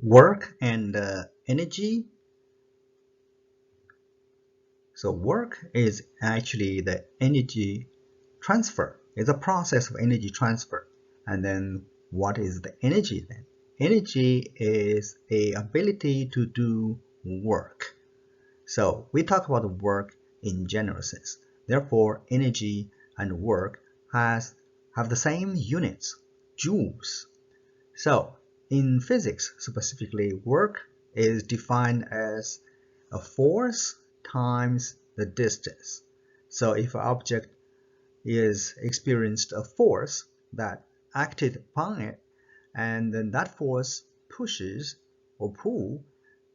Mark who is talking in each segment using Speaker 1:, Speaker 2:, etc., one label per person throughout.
Speaker 1: Work and energy. So work is actually the energy transfer. It's a process of energy transfer. And then what is the energy then? Energy is a ability to do work. So we talk about work in general sense. Therefore, energy and work have the same units, joules. So in physics specifically, work is defined as a force times the distance. So if an object is experienced a force that acted upon it, and then that force pushes or pull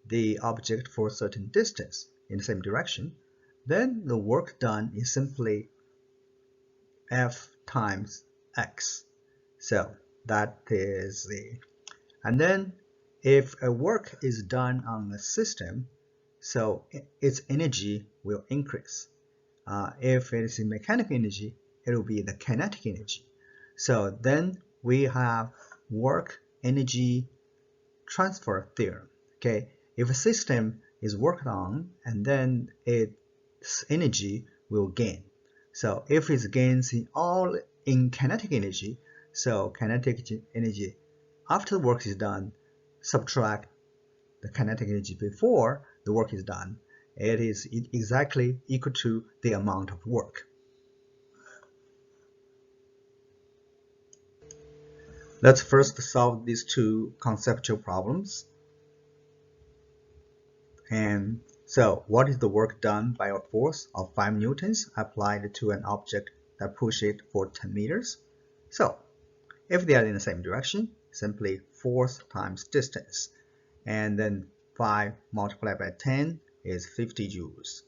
Speaker 1: the object for a certain distance in the same direction, then the work done is simply F times X. So that is the, and then if a work is done on a system, so its energy will increase. If it is in mechanical energy, it will be the kinetic energy. So then we have work energy transfer theorem. Okay, if a system is worked on and then its energy will gain. So if it gains in kinetic energy, so kinetic energy after the work is done, subtract the kinetic energy before the work is done, it is exactly equal to the amount of work. Let's first solve these two conceptual problems. And so what is the work done by a force of 5 newtons applied to an object that pushes it for 10 meters? So if they are in the same direction, simply force times distance. And then 5 multiplied by 10 is 50 joules.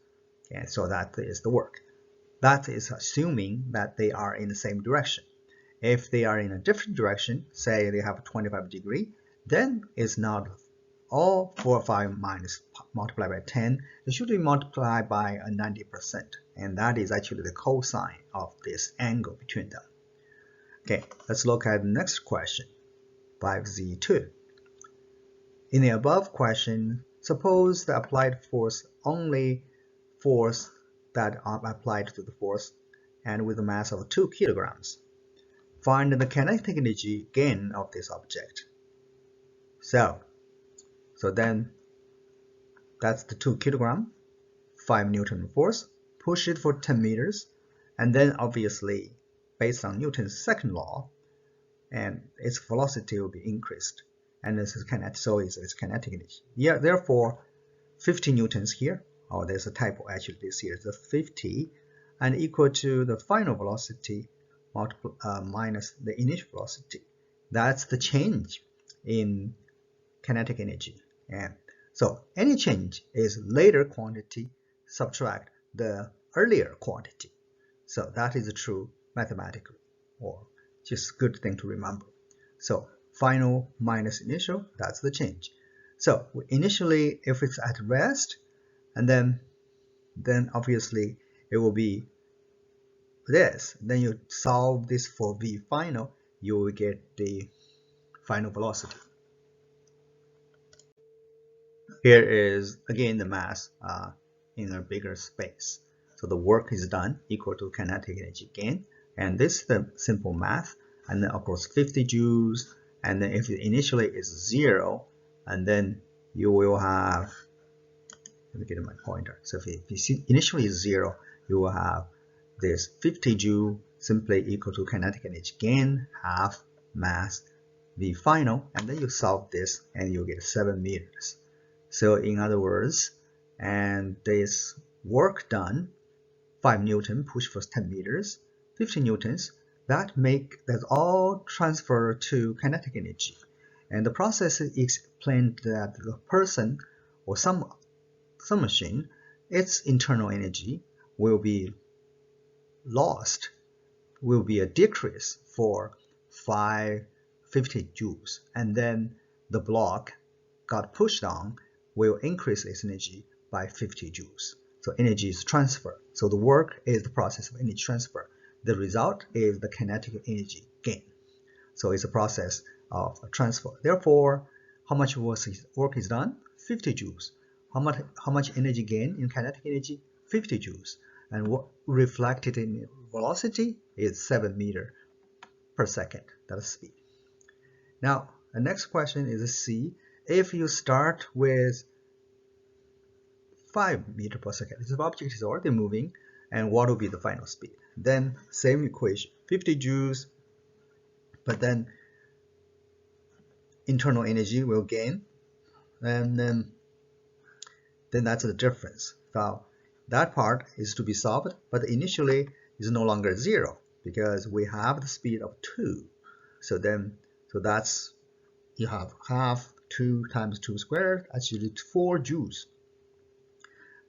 Speaker 1: And so that is the work. That is assuming that they are in the same direction. If they are in a different direction, say they have a 25 degree, then it's not all 4 or 5 minus multiplied by 10. It should be multiplied by 90%. And that is actually the cosine of this angle between them. Okay, let's look at the next question, 5z2. In the above question, suppose the applied force only force that are applied to the force and with a mass of 2 kilograms. Find the kinetic energy gain of this object. So then that's the 2 kilogram, 5 Newton force, push it for 10 meters, and then obviously based on Newton's second law, and its velocity will be increased, and this is kinetic, so is its kinetic energy. Yeah, therefore 50 newtons here, oh there's a typo actually, this here is the 50, and equal to the final velocity minus the initial velocity. That's the change in kinetic energy. And so any change is later quantity subtract the earlier quantity. So that is true mathematically, or just good thing to remember. So final minus initial, that's the change. So initially, if it's at rest, and then obviously it will be this. Then you solve this for v final, you will get the final velocity. Here is again the mass in a bigger space. So the work is done equal to kinetic energy gain, and this is the simple math. And then of course 50 joules, and then if it initially is 0, and then you will have, let me get my pointer. So if you see initially is 0, you will have this 50 joule simply equal to kinetic energy gain half mass v final, and then you solve this and you get 7 meters. So in other words, and this work done, 5 Newton push for 10 meters, 50 newtons, that all transfer to kinetic energy. And the process explained that the person or some machine, its internal energy will be lost, will be a decrease for 550 joules, and then the block got pushed on will increase its energy by 50 joules. So energy is transfer. So the work is the process of energy transfer. The result is the kinetic energy gain. So it's a process of transfer. Therefore, how much work is done? 50 joules. How much energy gain in kinetic energy? 50 joules. And what reflected in velocity is 7 meters per second. That's speed. Now, the next question is C. If you start with 5 meters per second, this object is already moving, and what will be the final speed? Then same equation, 50 joules, but then internal energy will gain, and then that's the difference. So that part is to be solved, but initially is no longer 0 because we have the speed of 2. So that's, you have half 2 times 2 squared, actually 4 joules.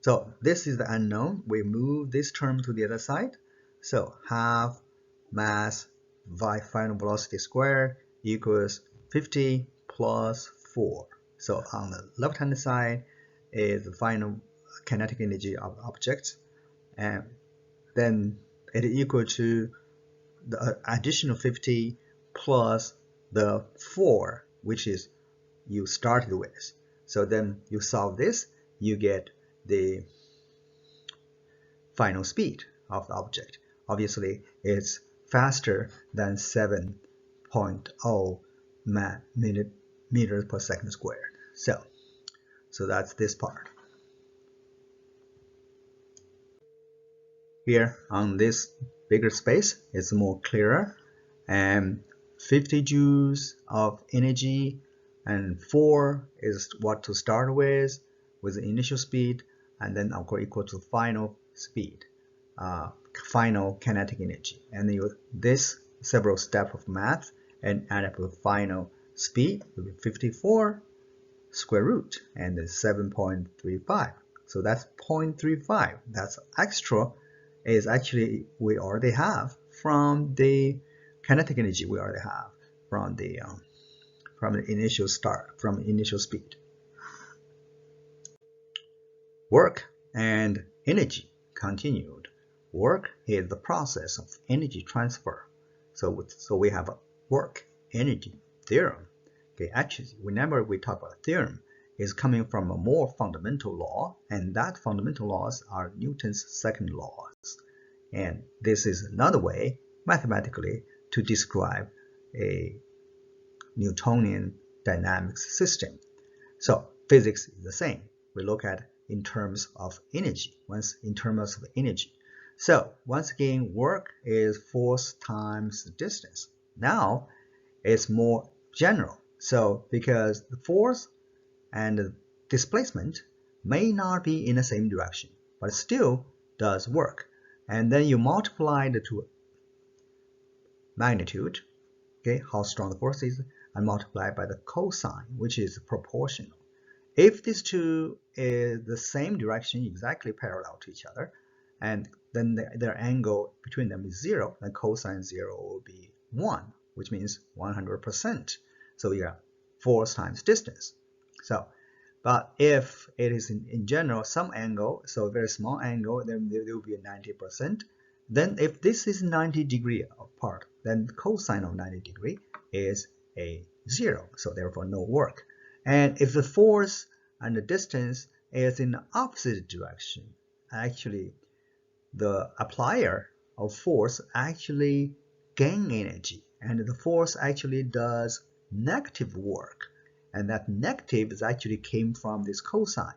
Speaker 1: So this is the unknown. We move this term to the other side. So half mass by final velocity squared equals 50 plus 4. So on the left hand side is the final kinetic energy of objects, and then it is equal to the additional 50 plus the 4, which is you started with. So then you solve this, you get the final speed of the object. Obviously, it's faster than 7.0 meters per second squared. So that's this part. Here on this bigger space, it's more clearer, and 50 joules of energy and 4 is what to start with the initial speed, and then of course equal to final speed, final kinetic energy, and this several steps of math and add up the final speed will be 54 square root and 7.35. So that's 0.35. That's extra is actually we already have from the kinetic energy we already have from the initial start, from initial speed. Work and energy continued. Work is the process of energy transfer. So we have a work energy theorem. Okay, actually, whenever we talk about theorem, is coming from a more fundamental law, and that fundamental laws are Newton's second laws. And this is another way, mathematically, to describe a Newtonian dynamics system. So physics is the same. We look at in terms of energy, So once again, work is force times distance. Now it's more general. So because the force and the displacement may not be in the same direction, but still does work. And then you multiply the two magnitude, okay, how strong the force is, and multiply by the cosine, which is proportional. If these two is the same direction, exactly parallel to each other, and then their angle between them is 0, then cosine 0 will be 1, which means 100%. So yeah, force times distance. So, but if it is in general some angle, so a very small angle, then there will be a 90%. Then if this is 90 degree apart, then cosine of 90 degree is a 0, so therefore no work. And if the force and the distance is in the opposite direction, actually the applier of force actually gain energy, and the force actually does negative work, and that negative is actually came from this cosine.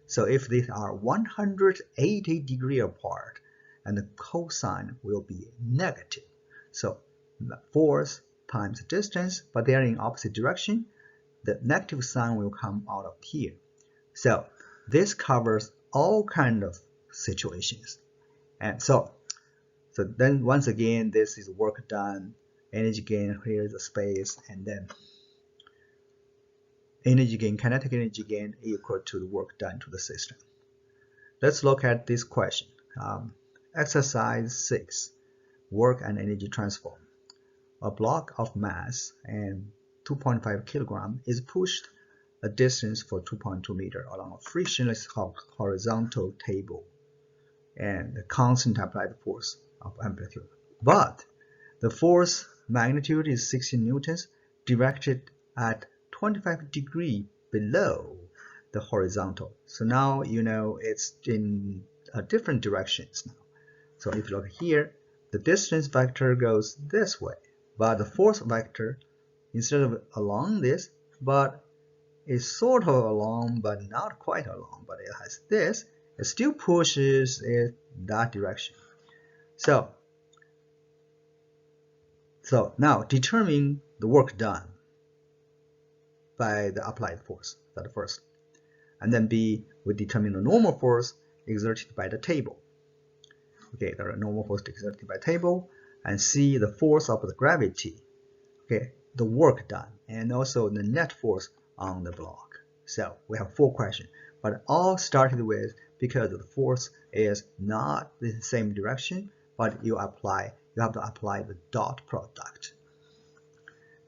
Speaker 1: So if these are 180 degree apart, and the cosine will be negative. So the force times distance, but they are in opposite direction, the negative sign will come out of here. So this covers all kind of situations. And so then once again, this is work done, energy gain, here is the space, and then energy gain, kinetic energy gain equal to the work done to the system. Let's look at this question. Exercise 6, work and energy transfer. A block of mass and 2.5 kilogram is pushed a distance for 2.2 meters along a frictionless horizontal table, and the constant applied force of amplitude. But the force magnitude is 60 newtons directed at 25 degrees below the horizontal. So now you know it's in different directions now. So if you look here, the distance vector goes this way, but the force vector, instead of along this, but is sort of along, but not quite along, but it has this, it still pushes it that direction. So now determine the work done by the applied force, that's first. And then B, we determine the normal force exerted by the table. Okay, the normal force exerted by table, and C, the force of the gravity. Okay, the work done, and also the net force on the block. So we have 4 questions, but all started with because the force is not the same direction, but you have to apply the dot product.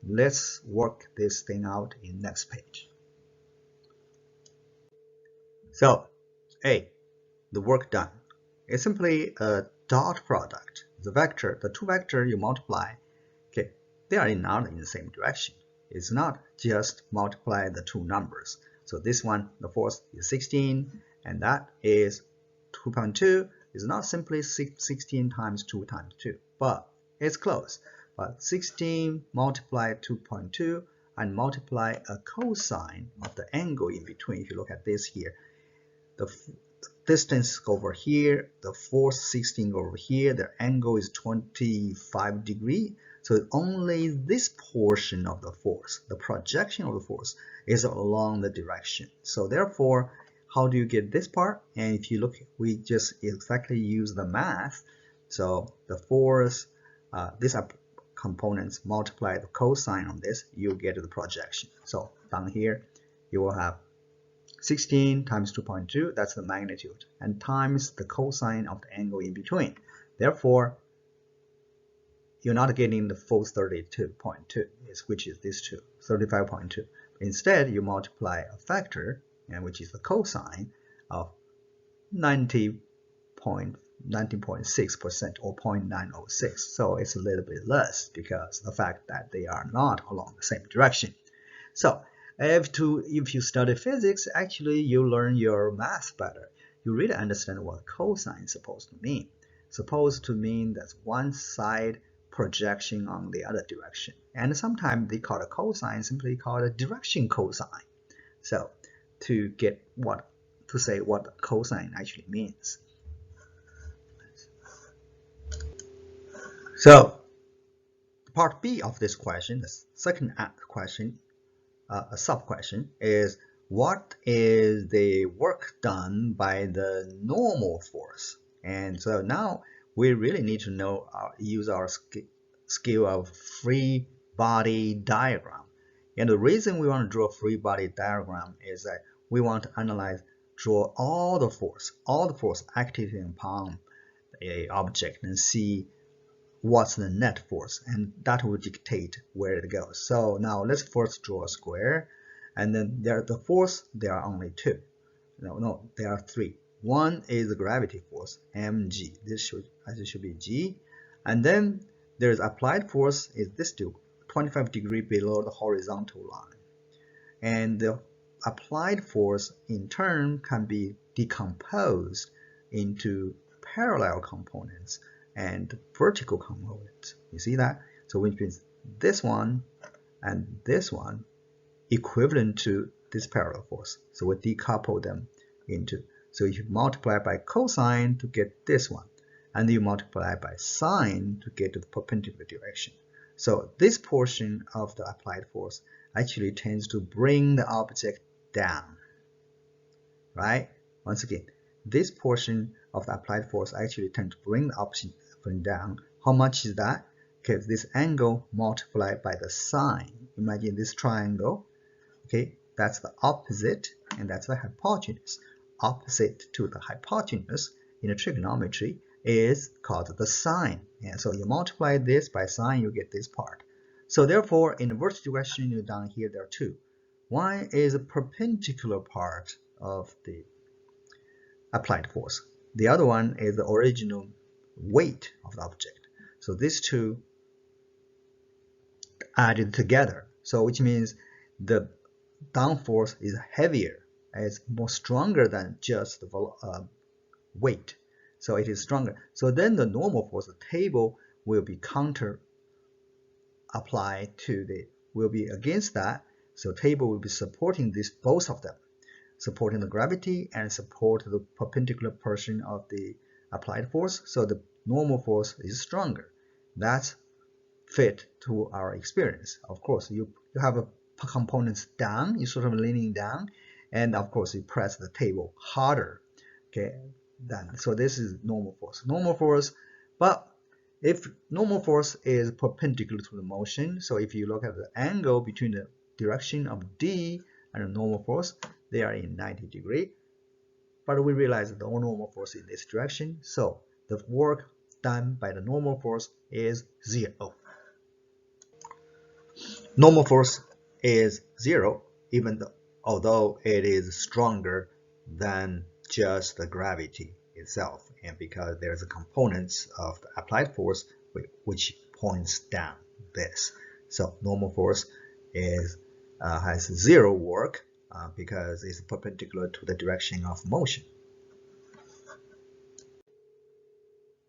Speaker 1: Let's work this thing out in next page. So A, the work done is simply a dot product. The vector, the 2 vectors you multiply, okay, they are not in the same direction. It's not just multiply the 2 numbers. So this one, the force is 16, and that is 2.2. It's not simply 16 times 2 times 2, but it's close. But 16 multiply 2.2 and multiply a cosine of the angle in between. If you look at this here, the distance over here, the force 16 over here, the angle is 25 degrees. So only this portion of the force, the projection of the force, is along the direction. So therefore, how do you get this part? And if you look, we just exactly use the math. So the force, these are components, multiply the cosine on this, you get the projection. So down here, you will have 16 times 2.2, that's the magnitude, and times the cosine of the angle in between. Therefore, you're not getting the full 32.2, which is this 2, 35.2. Instead, you multiply a factor, and which is the cosine of 90.6% or 0.906. So it's a little bit less because the fact that they are not along the same direction. So if you study physics, actually you learn your math better. You really understand what cosine is supposed to mean. It's supposed to mean that one side projection on the other direction. And sometimes they call a cosine simply called a direction cosine. So to get to say what cosine actually means. So part B of this question, the second question, a sub-question is, what is the work done by the normal force? And so now we really need to know, use our skill of free body diagram. And the reason we want to draw a free body diagram is that we want to draw all the force acting upon a object and see what's the net force, and that will dictate where it goes. So now let's first draw a square, and then the force, there are only 2. No, there are 3. One is the gravity force, mg. This should be g, and then there's applied force is this 25 degrees below the horizontal line, and the applied force in turn can be decomposed into parallel components and vertical components. You see that? So which means this one and this one equivalent to this parallel force. So we decouple them into. So you multiply by cosine to get this one, and you multiply by sine to get to the perpendicular direction. So this portion of the applied force actually tends to bring the object down, right? Once again, this portion of the applied force actually tends to bring the object down. How much is that? Because this angle multiplied by the sine. Imagine this triangle. Okay, that's the opposite, and that's the hypotenuse. Opposite to the hypotenuse in the trigonometry is called the sine. And so you multiply this by sine, you get this part. So therefore, in the vertical direction, down here there are 2. One is a perpendicular part of the applied force. The other one is the original weight of the object. So these 2 added together. So which means the down force is heavier, it's more stronger than just the weight. So it is stronger. So then the normal force, the table will be counter applied to the, will be against that. So table will be supporting this, both of them, supporting the gravity and support the perpendicular portion of the applied force. So the normal force is stronger. That's fit to our experience. Of course, you have a components down, you sort of leaning down, and of course you press the table harder. Okay, then so this is normal force. Normal force, but if normal force is perpendicular to the motion, so if you look at the angle between the direction of D and the normal force, they are in 90 degree. But we realize that the normal force in this direction, so the work done by the normal force is 0. Normal force is 0, even though, although it is stronger than just the gravity itself, and because there's a components of the applied force which points down this. So normal force is has 0 work because it's perpendicular to the direction of motion.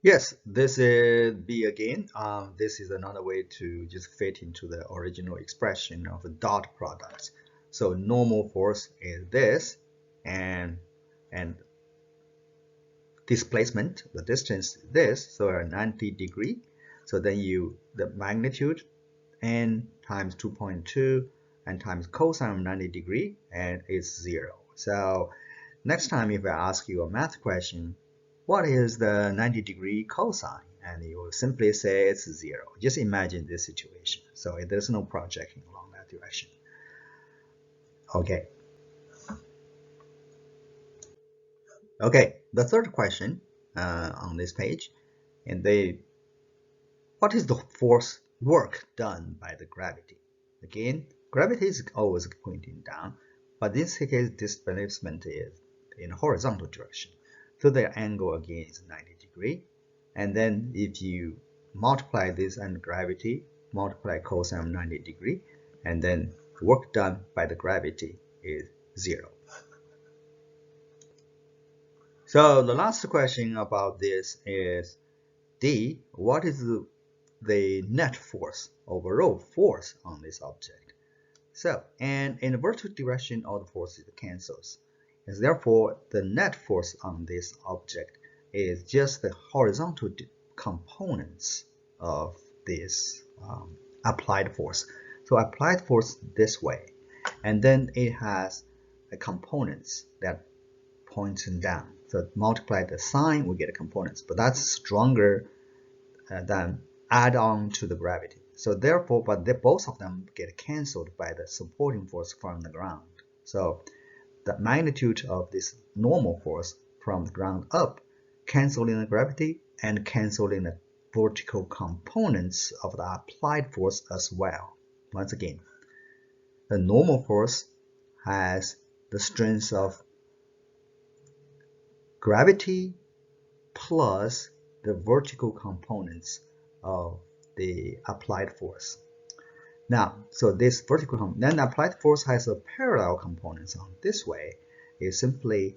Speaker 1: Yes, this is B again. This is another way to just fit into the original expression of the dot products. So normal force is this, and displacement, the distance is this, so 90 degree. So then the magnitude n times 2.2 and times cosine of 90 degree, and it's 0. So next time if I ask you a math question, what is the 90 degree cosine? And you will simply say it's 0. Just imagine this situation. So there's no projecting along that direction. Okay. Okay, the third question on this page, and what is the force work done by the gravity? Again, gravity is always pointing down, but in this case, displacement is in a horizontal direction. So the angle again is 90 degree. And then if you multiply this and gravity, multiply cosine of 90 degree, and then work done by the gravity is 0. So the last question about this is D, what is the net force, overall force on this object? So, and in the vertical direction, all the forces cancels. And therefore, the net force on this object is just the horizontal components of this applied force. So applied force this way, and then it has the components that pointing down. So multiply the sign, we get the components, but that's stronger than add on to the gravity. So therefore, but both of them get cancelled by the supporting force from the ground. So the magnitude of this normal force from the ground up cancelling the gravity and cancelling the vertical components of the applied force as well. Once again, the normal force has the strength of gravity plus the vertical components of the applied force. Now, so this vertical, then applied force has a parallel components on this way is simply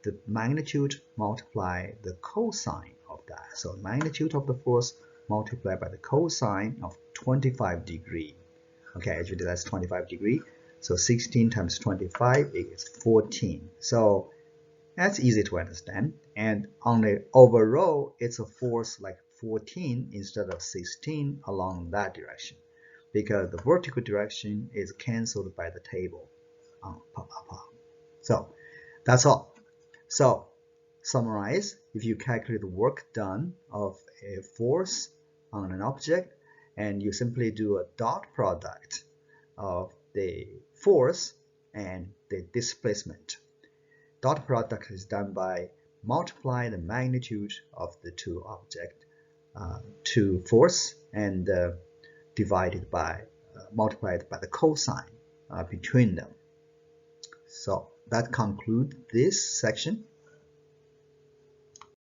Speaker 1: the magnitude multiply the cosine of that. So magnitude of the force multiplied by the cosine of 25 degree. Okay, actually that's 25 degree. So 16 times 25 is 14. So that's easy to understand. And on the overall, it's a force like 14 instead of 16 along that direction, because the vertical direction is cancelled by the table. So that's all. So summarize, if you calculate the work done of a force on an object, and you simply do a dot product of the force and the displacement. Dot product is done by multiply the magnitude of the two objects to force and divided by multiplied by the cosine between them. So that concludes this section.